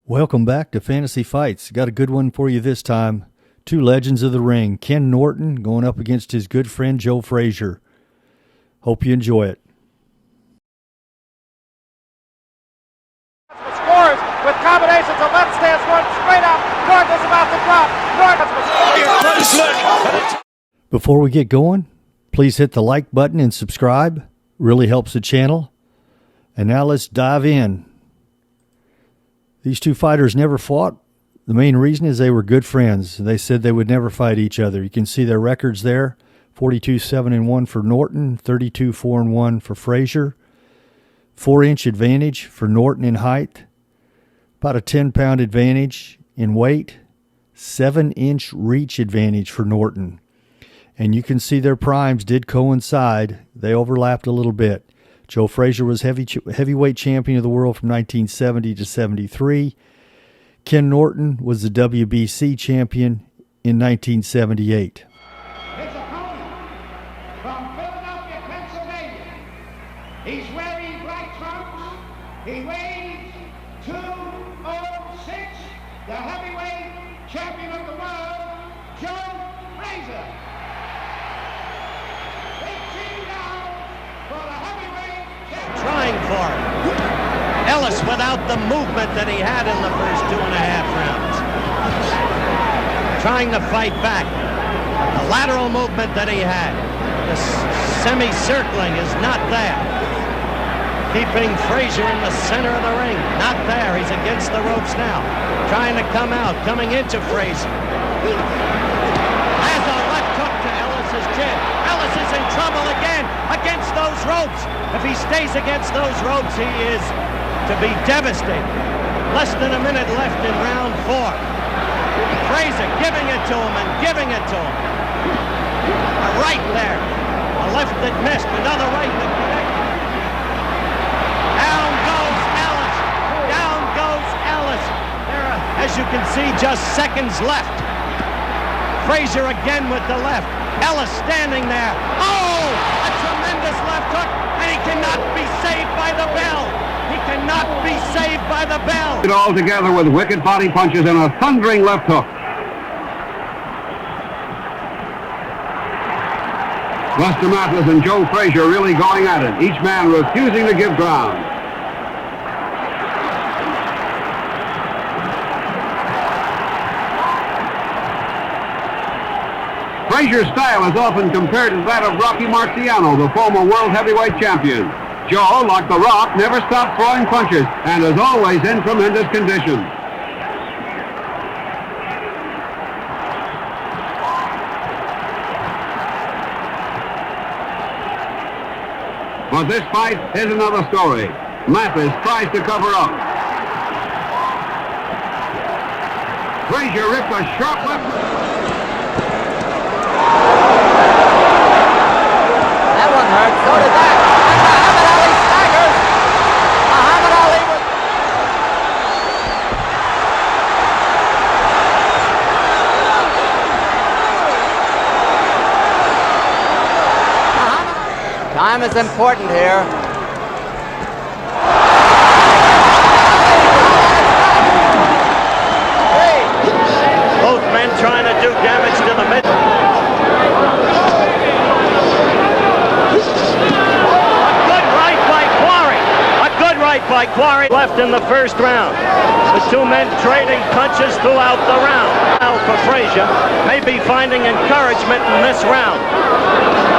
Welcome back to Fantasy Fights. Got a good one for you this time. Two legends of the ring, Ken Norton going up against his good friend Joe Frazier. Hope you enjoy it. Scores with combinations of left stance going straight up. Norton is about to drop. Before we get going, please hit the like button and subscribe. Really helps the channel. And now let's dive in. These two fighters never fought. The main reason is they were good friends. They said they would never fight each other. You can see their records there. 42-7-1 for Norton, 32-4-1 for Frazier. 4-inch advantage for Norton in height. About a 10-pound advantage in weight. 7-inch reach advantage for Norton. And you can see their primes did coincide. They overlapped a little bit. Joe Frazier was heavyweight champion of the world from 1970 to 73. Ken Norton was the WBC champion in 1978. His opponent from Philadelphia, Pennsylvania. He's wearing black trunks. He weighs 206. The heavyweight champion of the world, Joe Frazier. Trying for it. Ellis without the movement that he had in the first 2.5 rounds. Trying to fight back. The lateral movement that he had. The semi-circling is not there. Keeping Frazier in the center of the ring. Not there. He's against the ropes now. Trying to come out. Coming into Frazier. Has a left hook to Ellis's chin. Ellis is in trouble again against those ropes. If he stays against those ropes, he is to be devastated. Less than a minute left in round 4. Frazier giving it to him and giving it to him. A right there. A left that missed. Another right that connected. Down goes Ellis. Down goes Ellis. There are, as you can see, just seconds left. Frazier again with the left. Ellis standing there. Oh! A tremendous left hook, and he cannot be saved by the bell. He cannot be saved by the bell. It all together with wicked body punches and a thundering left hook. Buster Mathis and Joe Frazier really going at it, each man refusing to give ground. Frazier's style is often compared to that of Rocky Marciano, the former world heavyweight champion. Joe, like the Rock, never stopped throwing punches and is always in tremendous condition. But this fight is another story. Mathis tries to cover up. Frazier ripped a sharp left. That one hurt. So did that. Time is important here. Both men trying to do damage to the mid. By Quarry left in the first round. The two men trading punches throughout the round. Now for Frazier, may be finding encouragement in this round.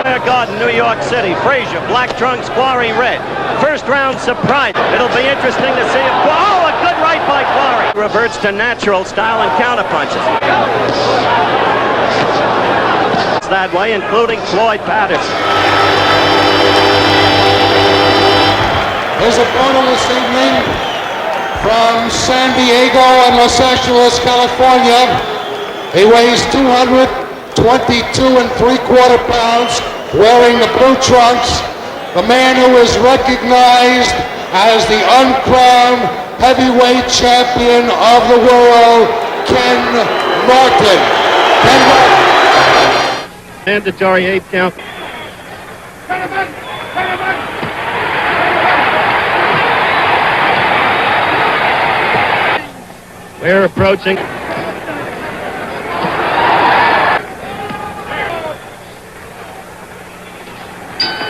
Fire Garden, New York City. Frazier, black trunks, Quarry red. First round surprise. It'll be interesting to see if... Oh, a good right by Quarry. Reverts to natural style and counter punches. That way, including Floyd Patterson. His opponent this evening from San Diego and Los Angeles, California. He weighs 222 3/4 pounds, wearing the blue trunks. The man who is recognized as the uncrowned heavyweight champion of the world, Ken Norton. Ken Norton. Mandatory 8 count. We're approaching.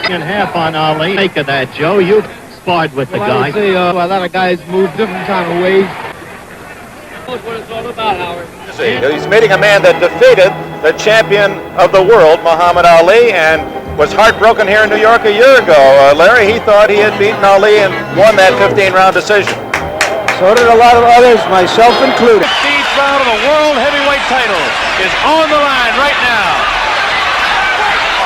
And half on Ali. Make of that, Joe. You sparred with the guy. I see a lot of guys move different kind of ways. That's what it's all about, Howard. He's meeting a man that defeated the champion of the world, Muhammad Ali, and was heartbroken here in New York a year ago. Larry, he thought he had beaten Ali and won that 15-round decision. So did a lot of others, myself included. 15th round of the world heavyweight title is on the line right now.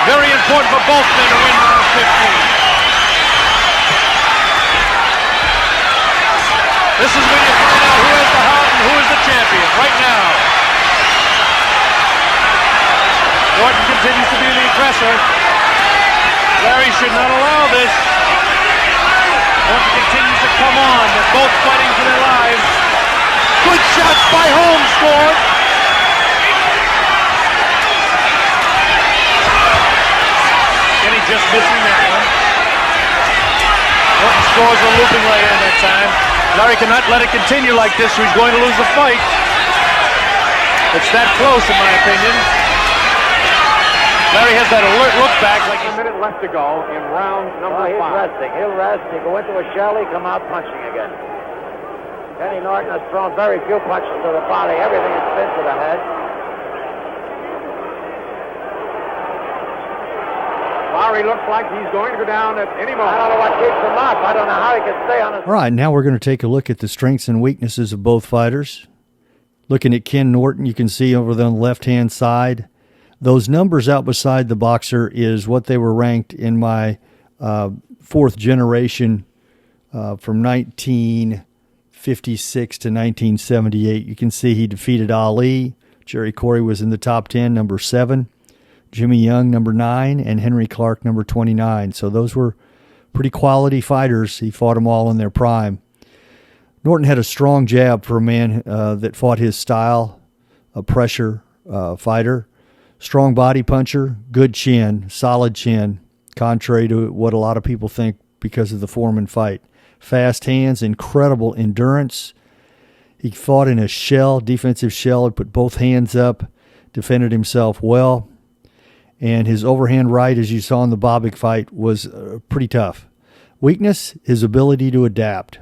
Very important for both men to win round 15. This is when you find out who has the heart and who is the champion right now. Norton continues to be the aggressor. Larry should not allow this. Norton continues to come on. They're both fighting for their lives. Good shots by Holmes scored. Kenny just missing that one. Norton scores a looping lay in that time. Larry cannot let it continue like this or he's going to lose the fight. It's that close in my opinion. Larry has that alert look back like A minute left to go in round number 5. He'll rest. He'll go into a shell. He'll come out punching again. Kenny Norton has thrown very few punches to the body. Everything has been to the head. Larry looks like he's going to go down at any moment. I don't know what keeps him up. I don't know how he can stay on his... All right, now we're going to take a look at the strengths and weaknesses of both fighters. Looking at Ken Norton, you can see over on the left-hand side, those numbers out beside the boxer is what they were ranked in my fourth generation from 1956 to 1978. You can see he defeated Ali. Jerry Corey was in the top 10, number 7. Jimmy Young, number 9, and Henry Clark, number 29. So those were pretty quality fighters. He fought them all in their prime. Norton had a strong jab for a man that fought his style, a pressure fighter. Strong body puncher, good chin, solid chin, contrary to what a lot of people think because of the Foreman fight. Fast hands, incredible endurance. He fought in a shell, defensive shell. He put both hands up, defended himself well. And his overhand right, as you saw in the Bobbick fight, was pretty tough. Weakness, his ability to adapt.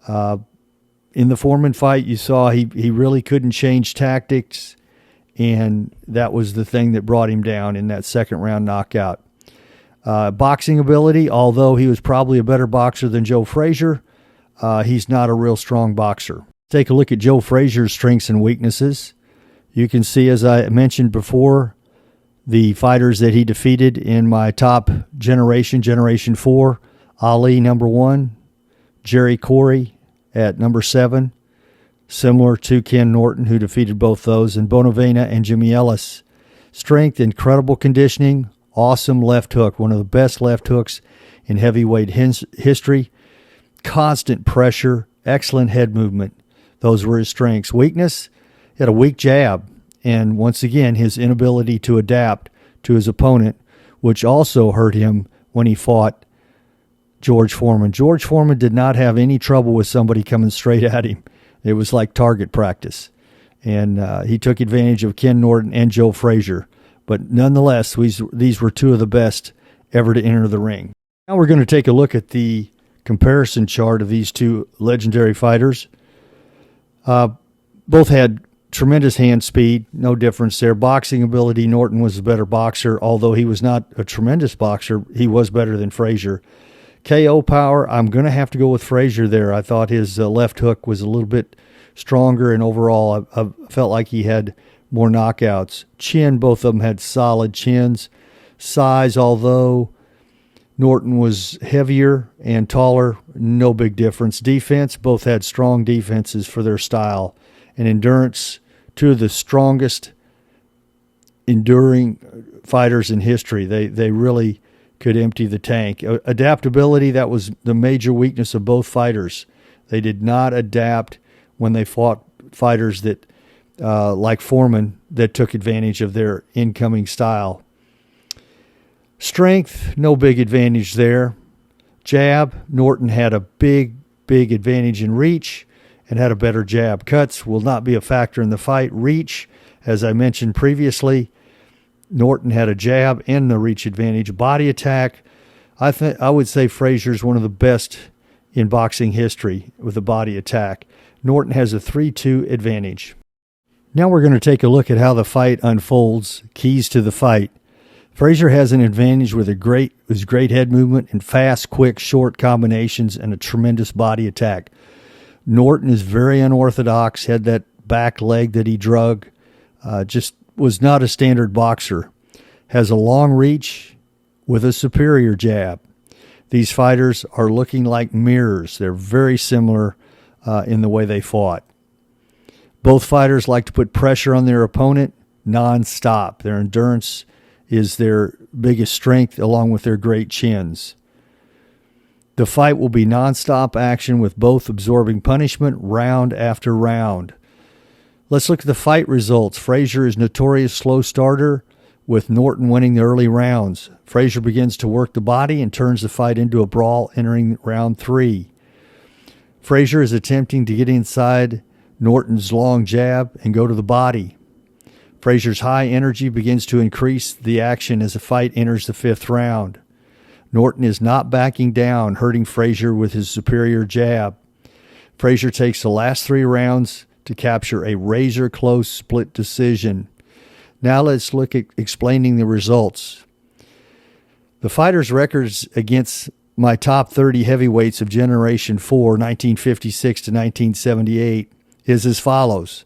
In the Foreman fight, you saw he really couldn't change tactics, and that was the thing that brought him down in that second-round knockout. Boxing ability, although he was probably a better boxer than Joe Frazier, he's not a real strong boxer. Take a look at Joe Frazier's strengths and weaknesses. You can see, as I mentioned before, the fighters that he defeated in my top generation, Generation 4, Ali, number 1, Jerry Corey at number 7, similar to Ken Norton, who defeated both those, and Bonavena and Jimmy Ellis. Strength, incredible conditioning, awesome left hook, one of the best left hooks in heavyweight history, constant pressure, excellent head movement. Those were his strengths. Weakness, he had a weak jab. And once again, his inability to adapt to his opponent, which also hurt him when he fought George Foreman. George Foreman did not have any trouble with somebody coming straight at him. It was like target practice. And he took advantage of Ken Norton and Joe Frazier. But nonetheless, these were two of the best ever to enter the ring. Now we're going to take a look at the comparison chart of these two legendary fighters. Both had tremendous hand speed, no difference there. Boxing ability, Norton was a better boxer. Although he was not a tremendous boxer, he was better than Frazier. KO power, I'm going to have to go with Frazier there. I thought his left hook was a little bit stronger, and overall I felt like he had more knockouts. Chin, both of them had solid chins. Size, although Norton was heavier and taller, no big difference. Defense, both had strong defenses for their style. And endurance, two of the strongest enduring fighters in history. They really could empty the tank. Adaptability, that was the major weakness of both fighters. They did not adapt when they fought fighters that, like Foreman, that took advantage of their incoming style. Strength, no big advantage there. Jab, Norton had a big advantage in reach, and had a better jab. Cuts will not be a factor in the fight. Reach, as I mentioned previously, Norton had a jab and the reach advantage. Body attack, I would say Frazier's one of the best in boxing history with a body attack. Norton has a 3-2 advantage. Now we're going to take a look at how the fight unfolds. Keys to the fight. Frazier has an advantage with his great head movement and fast, quick, short combinations and a tremendous body attack. Norton is very unorthodox, had that back leg that he drug, just was not a standard boxer. Has a long reach with a superior jab. These fighters are looking like mirrors. They're very similar in the way they fought. Both fighters like to put pressure on their opponent nonstop. Their endurance is their biggest strength, along with their great chins. The fight will be nonstop action with both absorbing punishment round after round. Let's look at the fight results. Frazier is notorious slow starter, with Norton winning the early rounds. Frazier begins to work the body and turns the fight into a brawl entering round 3. Frazier is attempting to get inside Norton's long jab and go to the body. Frazier's high energy begins to increase the action as the fight enters the 5th round. Norton is not backing down, hurting Frazier with his superior jab. Frazier takes the last 3 rounds to capture a razor-close split decision. Now let's look at explaining the results. The fighters' records against my top 30 heavyweights of Generation 4, 1956 to 1978, is as follows.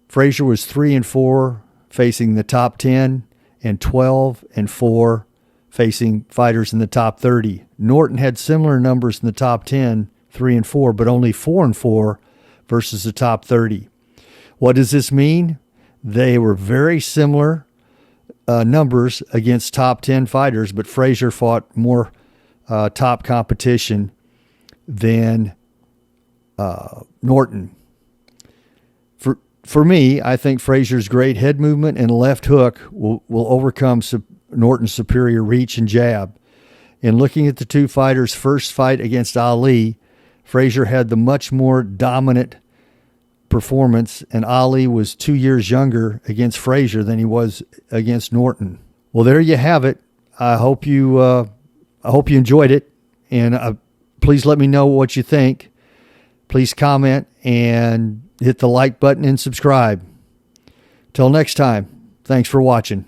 Frazier was 3-4 facing the top 10 and 12-4 facing fighters in the top 30. Norton had similar numbers in the top 10, 3-4, but only 4-4 versus the top 30. What does this mean? They were very similar numbers against top 10 fighters, but Frazier fought more top competition than Norton. For me, I think Frazier's great head movement and left hook will overcome Norton's superior reach and jab. In looking at the two fighters' first fight against Ali, Frazier had the much more dominant performance, and Ali was 2 years younger against Frazier than he was against Norton. Well, there you have it. I hope you enjoyed it, and please let me know what you think. Please comment and hit the like button and subscribe. Till next time, thanks for watching.